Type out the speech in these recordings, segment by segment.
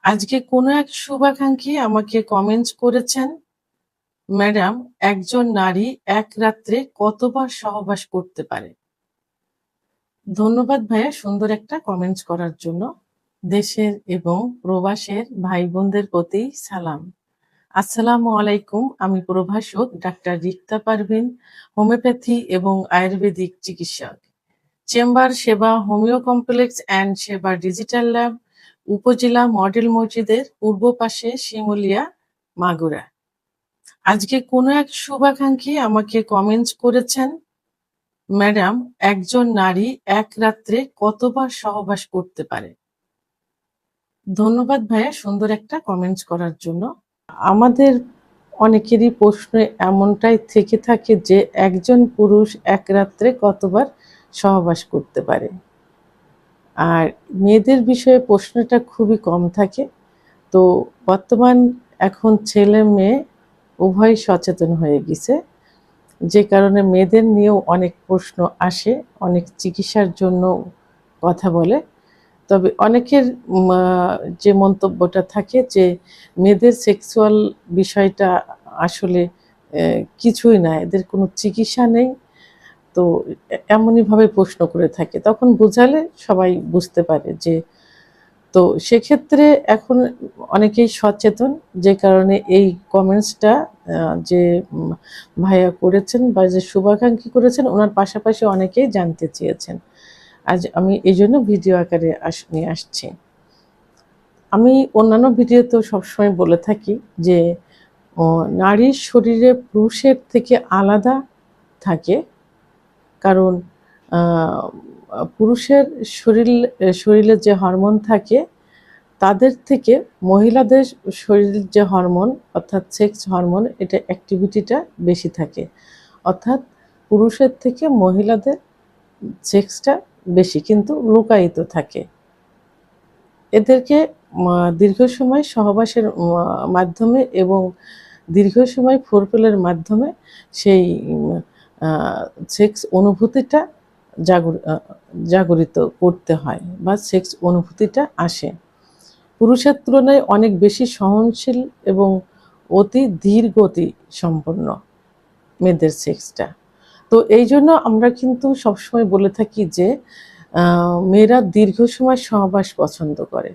আজকে কোনো এক শুভাকাঙ্ক্ষী আমাকে কমেন্টস করেছেন, ম্যাডাম, একজন নারী এক রাত্রে কতবার সহবাস করতে পারে? ধন্যবাদ ভাইয়া সুন্দর একটা কমেন্টস করার জন্য। দেশের এবং প্রবাসের ভাই বোনদের প্রতি সালাম। আসসালামু আলাইকুম। আমি প্রভাষক ডাক্তার রিক্তা পারভিন, হোমিওপ্যাথি এবং আয়ুর্বেদিক চিকিৎসক। চেম্বার সেবা হোমিও কমপ্লেক্স অ্যান্ড সেবা ডিজিটাল ল্যাব, উপজেলা মডেল মসজিদের পূর্ব পাশে, শিমুলিয়া, মাগুরা। আজকে কোনো এক শুভাকাঙ্ক্ষী আমাকে কমেন্টস করেছেন, ম্যাডাম, একজন নারী এক রাত্রে কতবার সহবাস করতে পারে? ধন্যবাদ ভাইয়া সুন্দর একটা কমেন্টস করার জন্য। আমাদের অনেকেরই প্রশ্ন এমনটাই থেকে থাকে যে একজন পুরুষ এক রাত্রে কতবার সহবাস করতে পারে। আর মেয়েদের বিষয়ে প্রশ্নটা খুবই কম থাকে। তো বর্তমান এখন ছেলে মেয়ে উভয় সচেতন হয়ে গেছে, যে কারণে মেয়েদের নিয়েও অনেক প্রশ্ন আসে, অনেক চিকিৎসার জন্য কথা বলে। তবে অনেকের যে মন্তব্যটা থাকে যে মেয়েদের সেক্সুয়াল বিষয়টা আসলে কিছুই না, এদের কোনো চিকিৎসা নেই। তো এমনইভাবে প্রশ্ন করে থাকে, তখন বোঝালে সবাই বুঝতে পারে যে, তো সেক্ষেত্রে এখন অনেকেই সচেতন, যে কারণে এই কমেন্টসটা যে ভাইয়া করেছেন বা যে শুভাকাঙ্ক্ষী করেছেন, ওনার পাশাপাশি অনেকেই জানতে চেয়েছেন। আজ আমি এই জন্য ভিডিও আকারে নিয়ে আসছি। আমি অন্যান্য ভিডিওতেও সবসময় বলে থাকি যে নারীর শরীরে পুরুষের থেকে আলাদা থাকে, কারণ পুরুষের শরীরে যে হরমোন থাকে তাদের থেকে মহিলাদের শরীরের যে হরমোন অর্থাৎ সেক্স হরমোন, এটা অ্যাক্টিভিটিটা বেশি থাকে। অর্থাৎ পুরুষের থেকে মহিলাদের সেক্সটা বেশি, কিন্তু লুকায়িত থাকে। এদেরকে দীর্ঘ সময় সহবাসের মাধ্যমে এবং দীর্ঘ সময় ফোরপ্লের মাধ্যমে সেই সেক্স অনুভূতিটা জাগরিত করতে হয় বা সেক্স অনুভূতিটা আসে। পুরুষের তুলনায় অনেক বেশি সহনশীল এবং অতি ধীর গতি সম্পন্ন মেয়েদের সেক্সটা। তো এই জন্য আমরা কিন্তু সবসময় বলে থাকি যে মেয়েরা দীর্ঘ সময় সহবাস পছন্দ করে।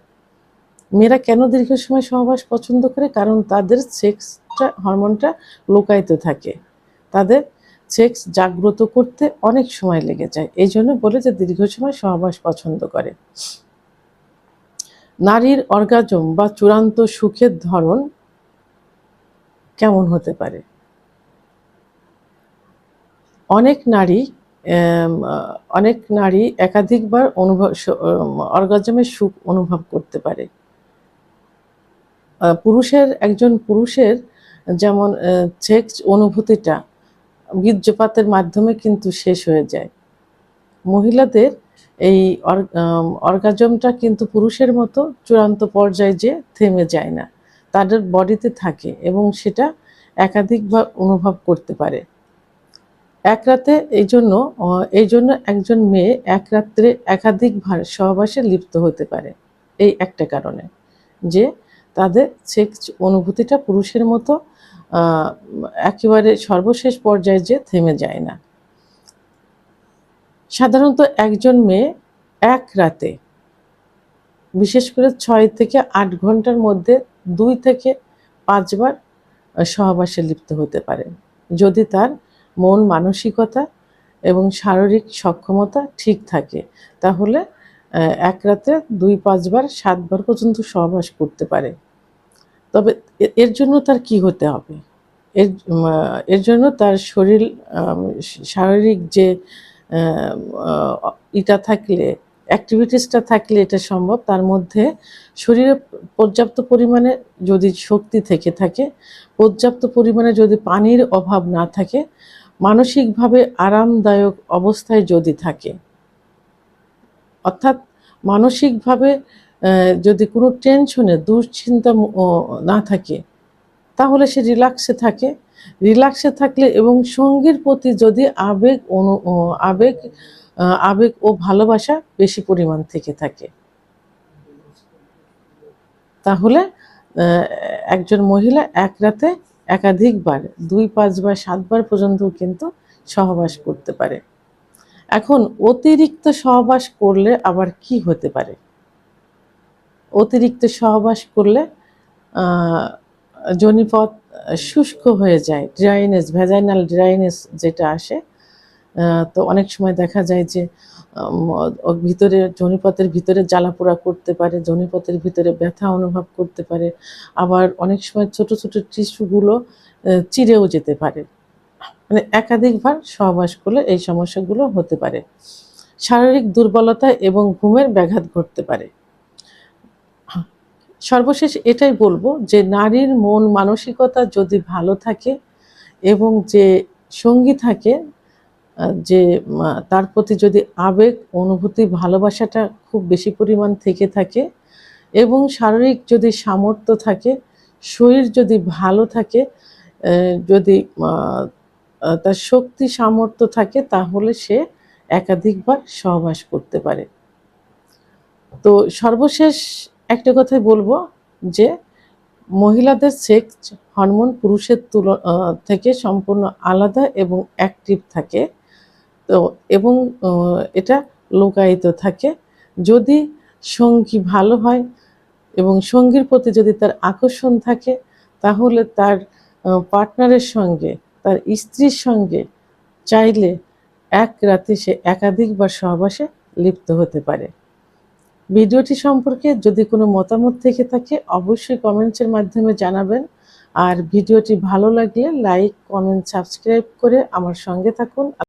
মেয়েরা কেন দীর্ঘ সময় সহবাস পছন্দ করে? কারণ তাদের সেক্সটা হরমোনটা লুকায়িত থাকে, তাদের সেক্স জাগ্রত করতে অনেক সময় লেগে যায়। এই জন্য বলে যে দীর্ঘ সময় সহবাস পছন্দ করে। নারীর অর্গাজম বা চূড়ান্ত সুখের ধরন কেমন হতে পারে? অনেক নারী একাধিকবার অর্গাজমের সুখ অনুভব করতে পারে। একজন পুরুষের যেমন সেক্স অনুভূতিটা বীর্যপাতের মাধ্যমে কিন্তু শেষ হয়ে যায়। মহিলাদের এই অর্গাজমটা কিন্তু পুরুষের মতো চূড়ান্ত পর্যায়ে যে থেমে যায় না, তাদের বডিতে থাকে এবং সেটা একাধিকবার অনুভব করতে পারে এক রাতে। এই জন্য একজন মেয়ে এক রাত্রে একাধিকবার সহবাসে লিপ্ত হতে পারে, এই একটা কারণে যে তাদের সেক্স অনুভূতিটা পুরুষের মতো একেবারে সর্বশেষ পর্যায়ে যে থেমে যায় না। সাধারণত একজন মেয়ে এক রাতে, বিশেষ করে 6 থেকে 8 ঘন্টার মধ্যে 2 থেকে 5 বার সহবাসে লিপ্ত হতে পারে, যদি তার মন মানসিকতা এবং শারীরিক সক্ষমতা ঠিক থাকে। তাহলে এক রাতে 2-5 বার 7 বার পর্যন্ত সহবাস করতে পারে। তবে এর জন্য তার কি হতে হবে? এর জন্য তার শারীরিক যে অ্যাক্টিভিটিসটা থাকলে এটা সম্ভব। তার মধ্যে শরীরে পর্যাপ্ত পরিমাণে যদি শক্তি থেকে থাকে, পর্যাপ্ত পরিমাণে যদি পানির অভাব না থাকে, মানসিকভাবে আরামদায়ক অবস্থায় যদি থাকে, অর্থাৎ মানসিকভাবে যদি কোনো টেনশনে দুশ্চিন্তা না থাকে, তাহলে সে রিল্যাক্সে থাকলে এবং সঙ্গীর প্রতি যদি আবেগ ও ভালোবাসা বেশি পরিমাণ থেকে থাকে, তাহলে একজন মহিলা এক রাতে একাধিকবার 2, 5 বা 7 বার পর্যন্ত কিন্তু সহবাস করতে পারে। এখন অতিরিক্ত সহবাস করলে আবার কি হতে পারে? অতিরিক্ত সহবাস করলে যোনিপথ শুষ্ক হয়ে যায়, ড্রাইনেস, ভ্যাজাইনাল ড্রাইনেস যেটা আসে। তো অনেক সময় দেখা যায় যে ভিতরে যোনিপথের ভিতরে জ্বালাপোড়া করতে পারে, যোনিপথের ভিতরে ব্যথা অনুভব করতে পারে, আবার অনেক সময় ছোট ছোট টিস্যুগুলো চিরেও যেতে পারে। মানে একাধিকবার সহবাস করলে এই সমস্যাগুলো হতে পারে। শারীরিক দুর্বলতা এবং ঘুমের ব্যাঘাত ঘটতে পারে। সর্বশেষ এটাই বলবো যে নারীর মন মানসিকতা যদি ভালো থাকে এবং যে সঙ্গী থাকে, যে তার প্রতি যদি আবেগ, অনুভূতি, ভালোবাসাটা খুব বেশি পরিমাণ থেকে থাকে এবং শারীরিক যদি সামর্থ্য থাকে, শরীর যদি ভালো থাকে, যদি তার শক্তি সামর্থ্য থাকে, তাহলে সে একাধিকবার সহবাস করতে পারে। তো সর্বশেষ একটা কথাই বলবো যে মহিলাদের সেক্স হরমোন পুরুষের থেকে সম্পূর্ণ আলাদা এবং অ্যাক্টিভ থাকে। তো এবং এটা লোকায়িত থাকে। যদি সঙ্গী ভালো হয় এবং সঙ্গীর প্রতি যদি তার আকর্ষণ থাকে, তাহলে তার পার্টনারের সঙ্গে, তার স্ত্রীর সঙ্গে চাইলে এক রাতে সে একাধিকবার সহবাসে লিপ্ত হতে পারে। ভিডিওটি সম্পর্কে যদি কোনো মতামত থেকে থাকে অবশ্যই কমেন্টসের মাধ্যমে জানাবেন। আর ভিডিওটি ভালো লাগলে লাইক, কমেন্ট, সাবস্ক্রাইব করে আমার সঙ্গে থাকুন।